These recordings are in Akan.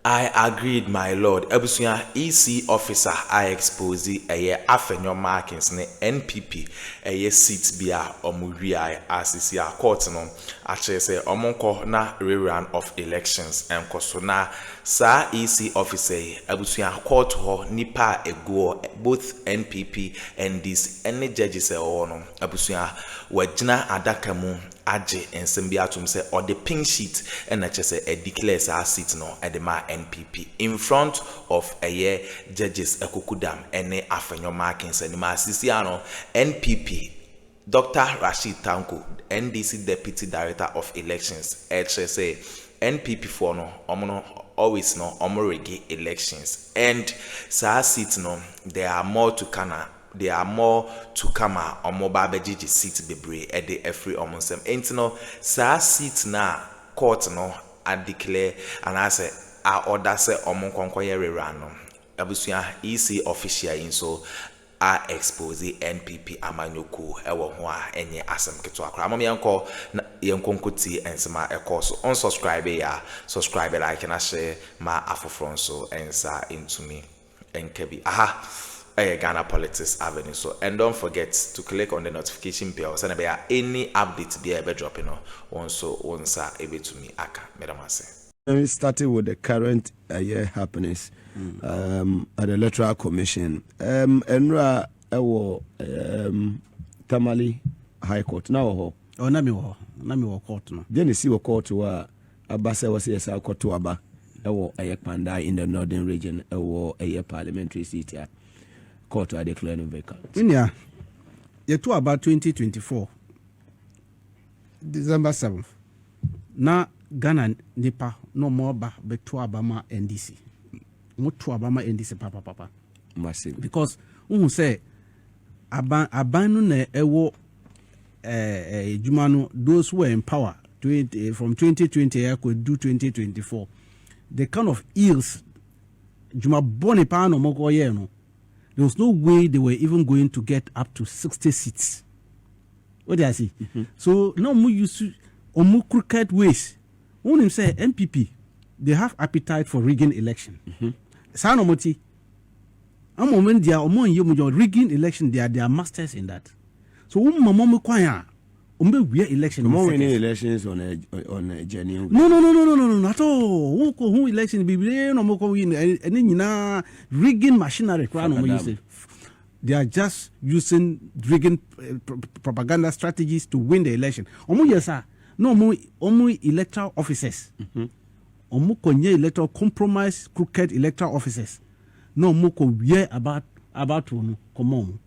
I agreed, my lord. Ebusuya EC officer I expose eye afenyo markings ne NPP eye seat bia omuria asisi a court no ache say omonko na rerun of elections enkoso na sa EC officer ebusuya court ho nipa ego both NPP and these any judges e no ebusuya wagina adaka mu age ensem bia tum say or the pink sheet and ache say e declare sa seat no e de ma NPP in front of a year judges Ekukudam ene afenyo markings and masisiano NPP Dr. Rashid Tanko NDC Deputy Director of Elections HSA NPP for no omono always no omoregi elections and sa seat no there are more to come omoba beji seat bebre e de every omonsem entino sa seat na court no I declare and I say I order say omonkonkoye rerano abusuya EC official in so I expose NPP amanyoku ewo ho a enye asem keto akra mama yanko yankonkoti ensema ekoso unsubscribe ya subscribe like na share ma afofron so ensa into me enkebi Ghana Politics Avenue. So, and don't forget to click on the notification bell so there any updates be ever dropping once able to me aka medamase. We started with the current year happenings at the Electoral Commission. Enra ewo Tamale High Court now. Oh, nami wo court no. Jenisi wo court wa abase was yes court to aba ewo Ayekpanda in the northern region ewo parliamentary seat ya. Court are declaring vacant. Yeah, you talk about 2024, December 7th. Now Ghana nipa no more but to Abama NDC. More to Abama NDC papa. Massive. Because who say abanu ne ewo Jumano those who were in power from 2020 I could do 2024. The kind of ills Juma boni pa no moko ye no. There was no way they were even going to get up to 60 seats. What do I see? So now we used to more crooked ways. When him say NPP, they have appetite for rigging election. Sano moti. A moment they are rigging election. They are masters in that. So mama kwaya. We election. More winning elections on a genuine. No. At all. Who election be no more win. And rigging machinery. They are just using rigging propaganda strategies to win the election. No more electoral officers. Konye electoral compromise crooked electoral officers. No more about come on.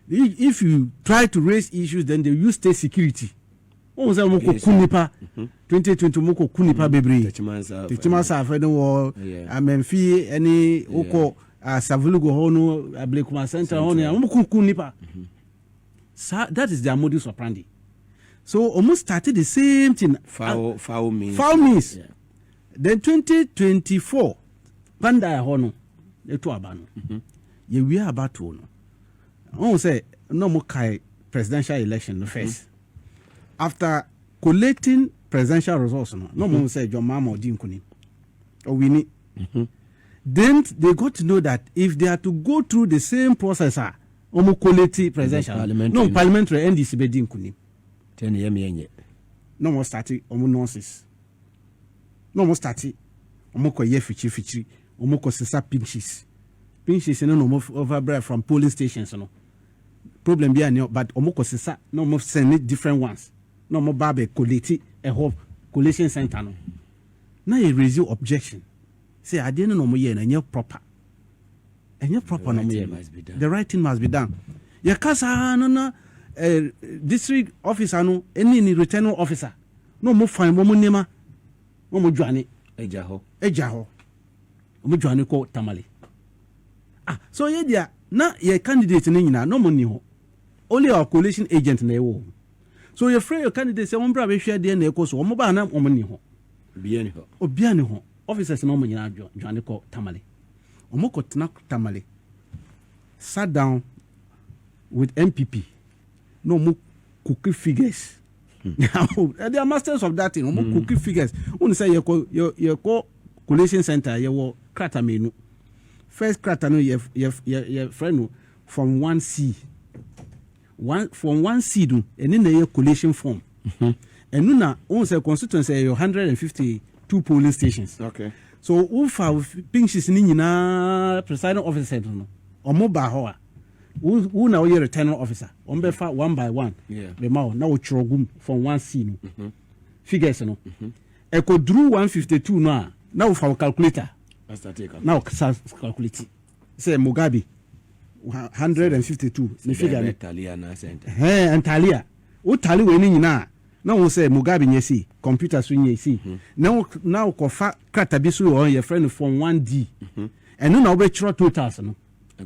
If you try to raise issues, then they use state security. What was that? Kunipa 2020 moko kunipa bebre. Techimansa afede wo amenfi any oko savulugo hono ablekuma center hono moko kunipa. That is their modus operandi. So almost started the same thing. Foul means. Yeah. Then 2024 panda hono eto abano. Ye we are about to no. I say no more presidential election first. After collating presidential results, no more say John Mahama or Dean Kuni or Winnie. Then they got to know that if they are to go through the same process, almost collate presidential, parliamentary NDC be Dean Kuni. 10 years. No more starting, almost nonsense. No more starting, almost ko ye fichi, almost ko sisa pinches. Pinches no more overbribe from polling stations, no. Problem be any, but omoko sisa no more send different ones. No more barbe collate a whole collation center. No. Now you raise your objection. Say I didn't know more and you're proper. And you're proper no more. The right thing must be done. Ya kasa no district officer no any returning officer. No more fine more nema. No more journey. Ejaho. Omo journey ko Tamale. So ye dia na your candidate no money ho. Only our coalition agent na ewo. So you free your candidate say one bra be hwe de na ekoso omo ba na omo ni ho. Obia ni ho. Officers no mo nyina joane ko Tamale. Omo ko tena Tamale. Sat down with NPP. No mo cookie figures. They are masters of that thing. Omo cookie figures. When say you call collation center ye wo krata menu. First krata no ye friend no from 1C. From 1C do and then the collation form. And now on the constituency 152 polling stations. Okay. So ufa pinches ni na presiding officer no. Omo ba ho a. Who now you returning officer. On be fa one by one. Yeah. Be ma na wo chirogum from 1C no. Figures no. Eko drew 152 no. Now for calculator. Now calculate. Say Mugabe 152 ni figure ni Talia na center. and Talia o tali we ni nyina na wo say Mugabe nyesi computer so nyesi now ko fa krata bi so on your friend from 1D and no be chro totals no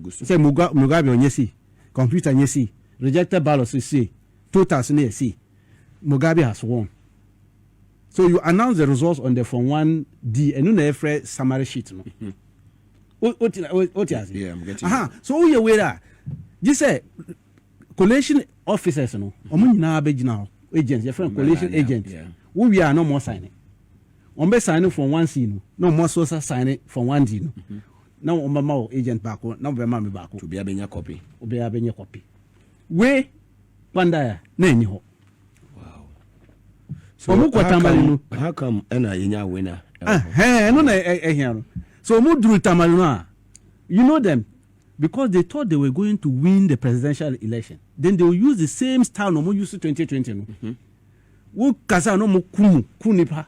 say Mugabe nyesi computer nyesi rejected ballots say totals na yesi Mugabe has won. So you announce the results on the from 1D and no na free summary sheet no. What Yeah, I'm getting so you way that just say collation officers no omo nyina abegina agents your friend collation agent we are no more signing on be signing from 1C no more so signing from 1D no now on ma agent back now be ma me back to be abenya copy we panda na ni ho. Wow. So how come ena yenya winner no na ehia no. So Mudru Tamaluna, you know them because they thought they were going to win the presidential election. Then they will use the same style no more use 2020. No, kasa no mo kunipa.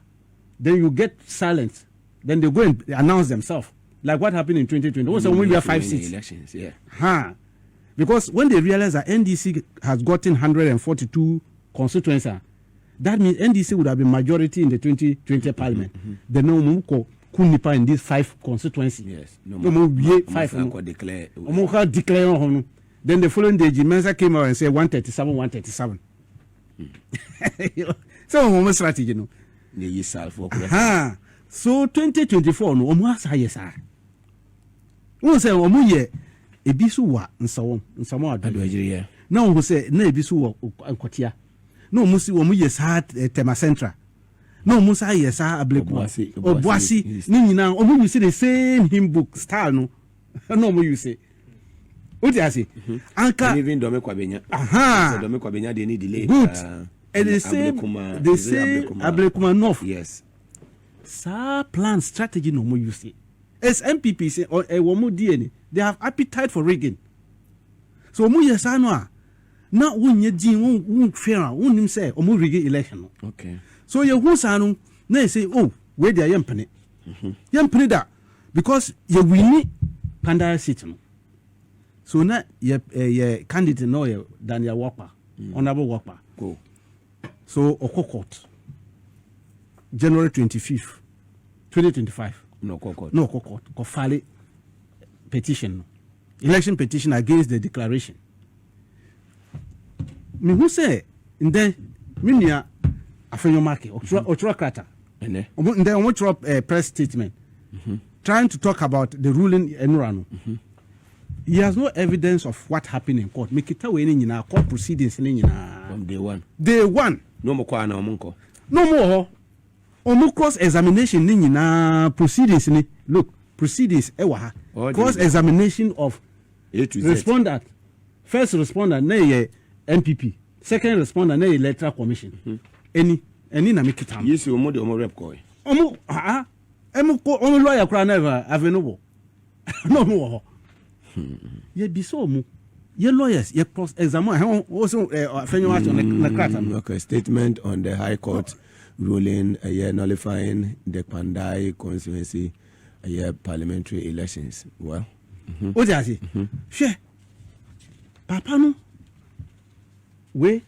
Then you get silence. Then they go and announce themselves like what happened in 2020. Also, we have 5 seats. Elections, yeah. Because when they realize that NDC has gotten 142 constituencies, that means NDC would have been majority in the 2020 parliament. Then no more kunipa in these 5 constituencies. Yes. No more 5. Declare. Then the following day, Jimenza came out and said 137. So we strategy no. So 2024 no omo asa yesa. Won say omo ye ebisu wa nsamo Addo Ajiri. Na won say na ebisu wa Nkotia. Na omo si omo ye sa Tema Central. No Musa yesa Ablekuma Obuasi ni nyina omo use the same hymn book style no omo use what you say anka even do me kwabenya do me kwabenya dey need delay good and the same Ablekuma North. Yes, sa plan strategy no omo use as NPP say or womo DNA they have appetite for rigging. So omo yesa no a na wonye din won fair won nim say omo rigging election no. Okay. So you who sanu na say oh where they are yempene that because you win Pandara seat no. So na ye candidate no ye Daniel Wakpa honorable Wakpa go. So Okokot January 25th 2025 no Okokot ko file petition election petition against the declaration. Me who say in there minia afenyo market ochro krata then omo press statement trying to talk about the ruling enurano. He has no evidence of what happened in court. Mikita we ni nyina court proceedings ni nyina from day one no mo kwa na omo nko no more omo cross examination ni nyina proceedings ni look proceedings ewa cross examination of A to Z. Respondent first respondent na ye NPP second respondent na ye electoral commission any na mikita yes omo de omo rep ko omo omo lawyer kra never available no more ye bi so omo ye lawyers ye cross examine also fenyo action na krata. Okay, statement on the High Court ruling nullifying the Pandai constituency parliamentary elections. Well, o ja si she papa no we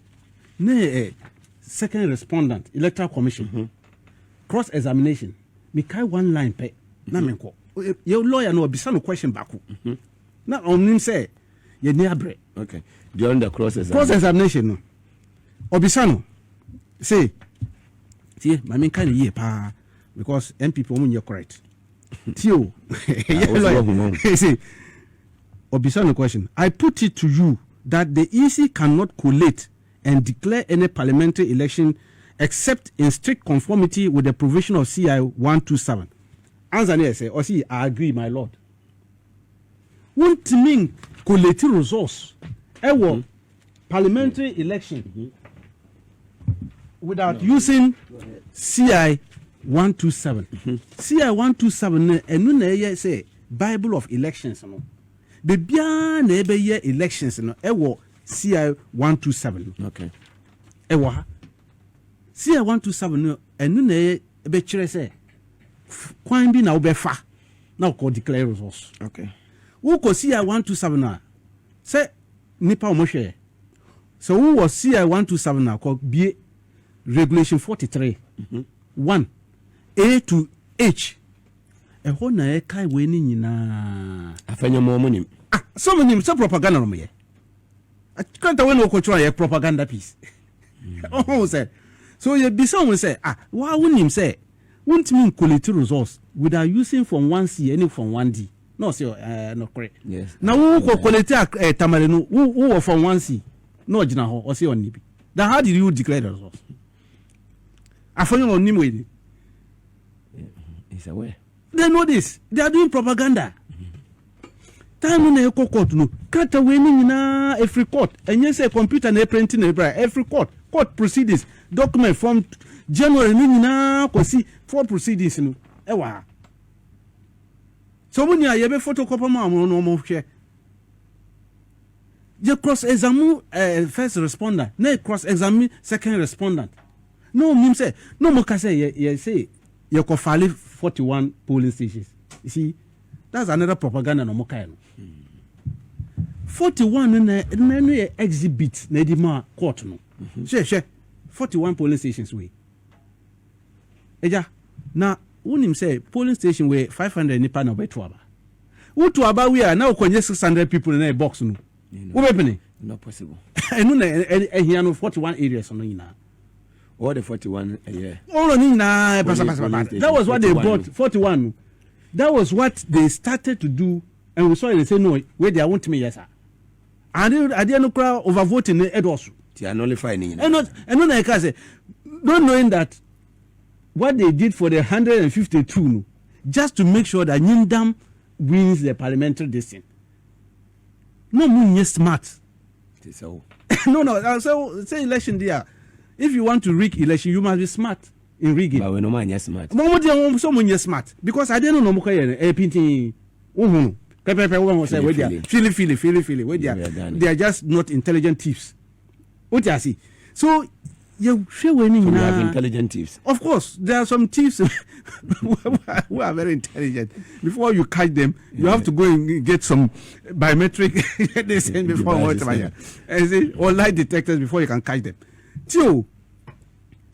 na second respondent electoral commission cross examination me kai one line pe na me ko your lawyer no obisa no question back na on him say ye ni abre. Okay, during the cross examination no obisa no say see my men kan ye pa because NPP omo ye correct tio say obisa no question I put it to you that the EC cannot collate and declare any parliamentary election except in strict conformity with the provision of CI 127. answer ne say or see I agree my lord won't mean collect resource parliamentary election without using CI 127 CI 127 enu na ye say Bible of elections no be bia na ebe ye elections no CI 127 okay CI 127 no enu na ebe kire say kwan bi na obefa na ko declare results okay who ko CI 127 na say nipa o mo hwe so who was CI 127 na ko bie regulation 43 1 A to H ho na e kai we ni nyina afanya mo nim so many so propaganda no me I can't when we control your propaganda piece oh say so you be someone say why wouldn't him say won't mean quality results without using from 1C any from 1D no say no correct yes now who quality tamale no who from 1C no gina ho or say on nibi then how did you declare the results afanya on nim we is aware they know this they are doing propaganda time na court no kata we ni na every court enye say computer na printing na every court proceedings document from January ni na kosi for proceedings no ewa so when you be photocopy ma no mo hwe je cross examine first respondent na cross examine second respondent no mean say no mo ka say you say you ko file 41 polling stations you see that's another propaganda no mo ka no 41 na exhibit na di ma court no she 41 polling stations we eja na unim say polling station we 500 nipa na beto aba utu aba we are now konye 600 people in a box no wo be pene not possible enu na ehia no 41 areas no nyina all the 41 all ni nyina pasa that was what they bought 41 that was what they started to do and we saw it, they say no where they want me yes sir and I didn't crowd overvoting the Addo. They are nullifying. And not I can say, not knowing that what they did for the 152, just to make sure that Nindam wins the parliamentary distance. No more smart. So no. So say election there. If you want to rig election, you must be smart in rigging. But we no man smart. Someone smart because I didn't know more painting. People say where they are feeling where they are just not intelligent thieves. What you see? So you sure we have intelligent thieves. Of course, there are some thieves who are very intelligent. Before you catch them, you have to go and get some biometric they send before whatever. Or lie detectors before you can catch them. So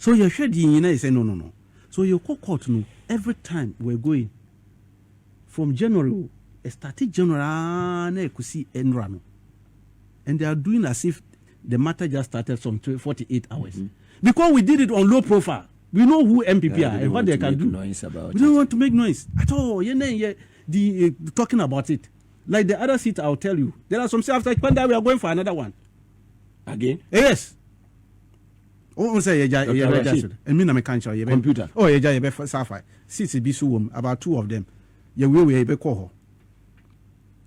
you sure you say no. So you court no every time we're going from January. Started January na ekusi enra no and they are doing as if the matter just started some 48 hours because we did it on low profile. We know who NPP are and what they can do. We don't want to make noise at all. The talking about it like the other seat. I'll tell you there are some say after Panda we are going for another one again. Yes. Oh, say I mean I'm a computer. Oh, you be Sapphire. Seats be so about 2 of them. You will be call.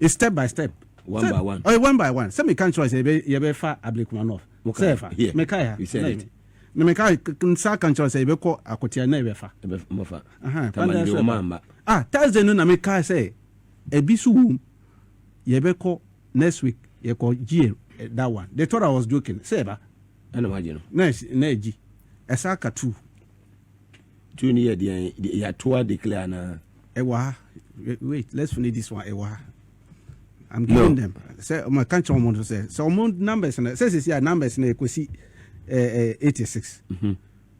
It's step by step. One by one. Oh, one by one. Some can't choose you be far ablikman off. Here. Mekaya. You said it. Mekai can can't choose you be call akotia never far. Mofa. Thursday no na Mekai say e bisu you be call next week you call G that one. They thought I was joking. Say ba. I imagine. Nice, Neji. Esaka 2 near the Yatua declare na. Ewa. Wait, let's finish this one. Ewa. I'm giving them. Say my country want say. So numbers and says it's numbers na ekosi 86.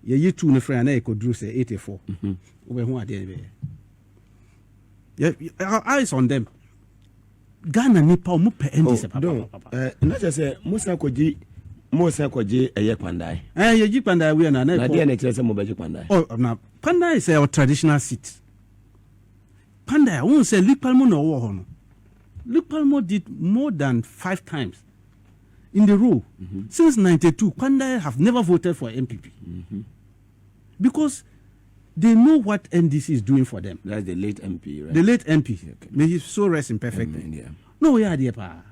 Ye 2 no friend na ekodru say 84. We who are there. Yeah, our eyes on them. Ghana nipa mu pe NDC papa. Not just say Musa Koji eye Pandai. Ye ji Pandai we na na dey na kire say mo beji Pandai. Oh, na Pandai is our traditional seat. Pandai won't say Luke Palmo no war no. Luke Palmo did more than 5 times in the row. Since 92, Pandai have never voted for NPP. Because they know what NDC is doing for them. That's the late MP, right? The late MP. Okay. May his soul rest in perfect peace. Yeah. No, yeah, dear pa.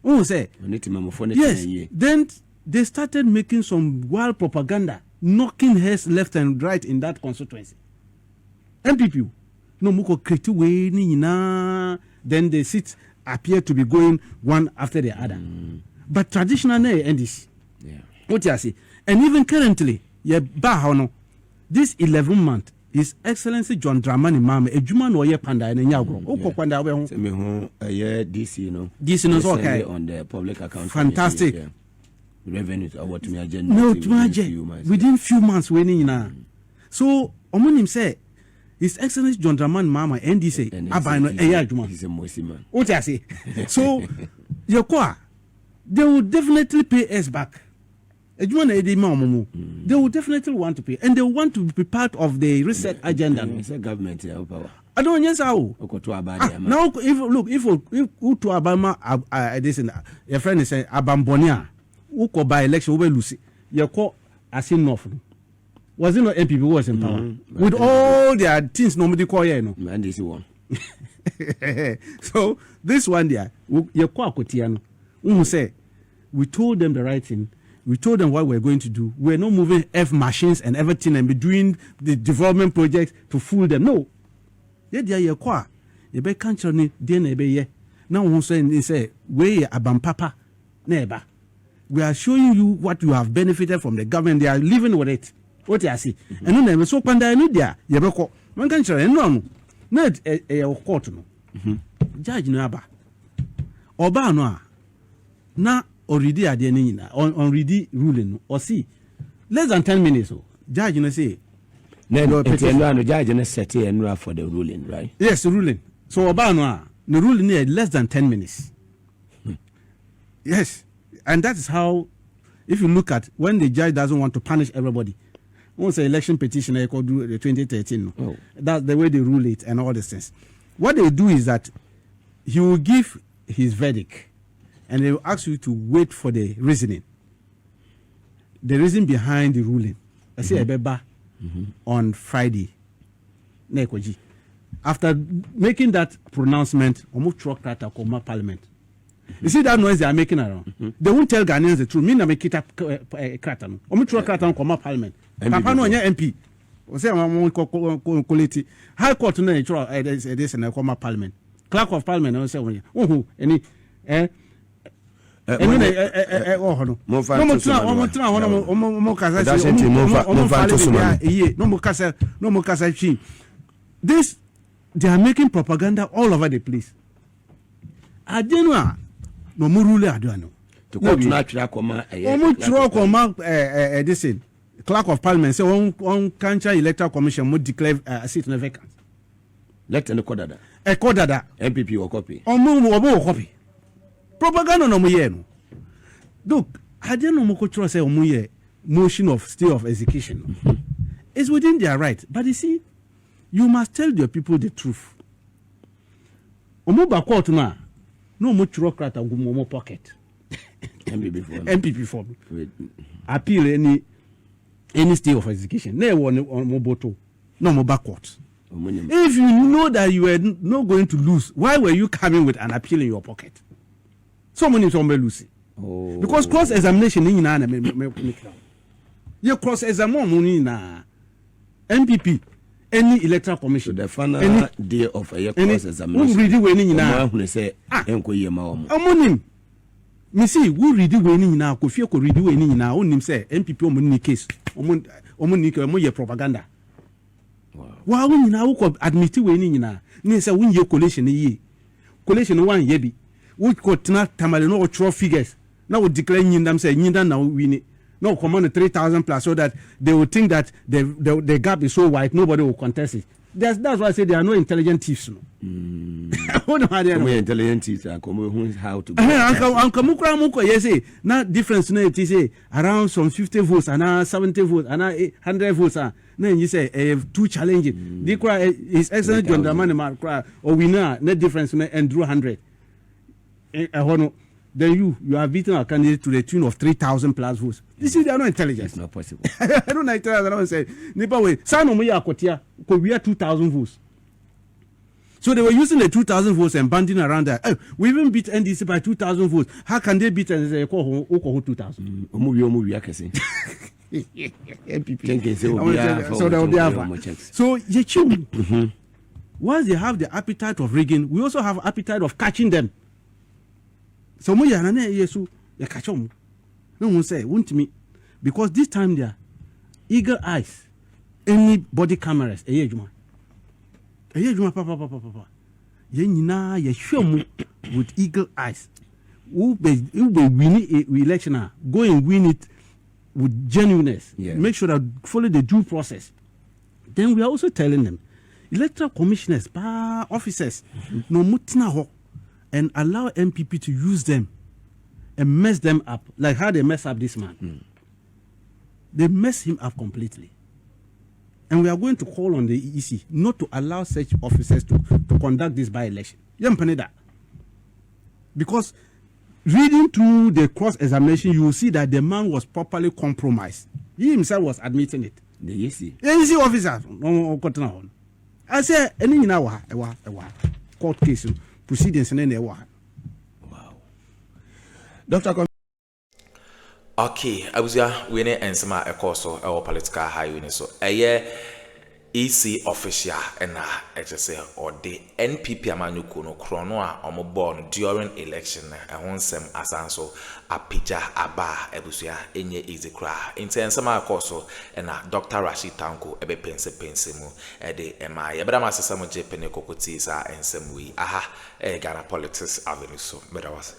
Oh, say. Yes. Then they started making some wild propaganda, knocking heads left and right in that constituency. NPP. No, muko kreti we ni na. Then the seats appear to be going one after the other. But traditionally, NDC. Yeah. What you see? And even currently, this 11 month, His Excellency John Dramani Mahama, a Juman or Panda and Yagro. Oh, Panda, DC, no. DC knows okay. On the public account. Fantastic. Yeah. Revenues are what me agenda. No, within few months, winning now. So, Omonim say, His Excellency John Dramani Mahama, NDC, Abano, Juman. He's a Moisi man. What I say? So, Yokwa, they will definitely pay us back. They will definitely want to pay, and they want to be part of the reset agenda. It's a government power. I don't know how. Now, if to Abama, this your friend is saying Abambonia, who could buy election over Lucy, your call as in North. Was it not NPP who was in power? With all their things, nobody call you, no. Man, this one. So, this one there, your call Kotiano, who say, we told them the right thing. We told them what we're going to do. We're not moving F machines and everything and be doing the development projects to fool them. No. Yeah, they are kwa. You be country then be ye. Now we say we abam papa neighbor. We are showing you what you have benefited from the government. They are living with it. What you see. And then so panda no dia. You be ko. Man country no. No court no. Judge no aba. Oba no a. Na already at the end already ruling or see less than 10 minutes. So judge you know say no judge you set and for the ruling, right? Yes, the ruling. So Obama the ruling is less than 10 minutes. Yes, and that is how, if you look at when the judge doesn't want to punish everybody, once the election petition they could do the 2013. Oh. That's the way they rule it and all these things. What they do is that he will give his verdict. And they will ask you to wait for the reasoning. The reason behind the ruling. I say on Friday. After making that pronouncement, Parliament. You see that noise they are making around? They won't tell Ghanaians the truth. Me na make it up Kratan. Parliament. Papa no MP. Say High Court no this and Parliament. Clerk of Parliament no say any this they are making propaganda all over the place. Adenwa no murule aduano. To court na twa koma this clerk of parliament say on country electoral commission would declare a seat no vacant. Let the codada. A codada MPP or copy. Omo copy. Propaganda no mo. Look, I don't know what say motion of stay of execution. It's within their right. But you see, you must tell your people the truth. Omo court na no much bureaucrat and go pocket. MPP form. Appeal any stay of execution. No one on moboto. No more court. If you know that you were not going to lose, why were you coming with an appeal in your pocket? So many Lucy. Oh. Because cross examination in you cross examine na MPP any electoral commission. So the final day of a cross examination. Who read winning na who say enko yema omo. Omonim. Me see who read winning na Kofi ko read winning na onim say MPP omo case. Omo ye propaganda. Wow. Wa winning na who admit winning na. Ni say win ye collation ye. Collation one ye bi. We could not tamale no throw figures. Now we declare them say now win it. No command 3,000 plus so that they will think that the gap is so wide nobody will contest it. That's why I say there are no intelligent thieves. No. Intelligent thieves are how to. Yes, now difference no it is around some 50 votes and 70 votes and 100 votes. Then you say two challenging. They cry is excellent John Dramani cry or winner no difference and drew 100. then you are beating our candidate to the tune of 3,000 plus votes. This is they are not intelligent. It's not possible. I don't know. I don't say. Nipa way. Sano mo ya kotia. Ko we are 2,000 votes. So they were using the 2,000 votes and banding around that. Oh, we even beat NDC by 2,000 votes. How can they beat NDC? 2,000. Omu akese. NPP. So they will be have. So you once they have the appetite of rigging, we also have appetite of catching them. So mo ya na yesu ya catch them. No one say won't me because this time they are eagle eyes, any body cameras. Papa. Ye nyina ye hwem with eagle eyes. Who be winning election? Go and win it with genuineness. Yeah. Make sure that follow the due process. Then we are also telling them, electoral commissioners, officers, no mutina ho, and allow NPP to use them and mess them up, like how they mess up this man. They mess him up completely. And we are going to call on the EC not to allow such officers to conduct this by-election. Because reading through the cross-examination, you will see that the man was properly compromised. He himself was admitting it. The EC. The EC officer. I say, any in our court case, proceedings, and then wow. Dr. Okay, abusia we ne ensema ekoso e political highway so EC official na say or the NPP amanyuku no krono a omo during election ehonsem asanso apija aba abusia enye easy kra intensema akoso na Dr. Rashid Tanko ebe pense mu de ema yebra masesa mo je pene kokoti sa ensem wi aha Ghana politics avenue so bedawas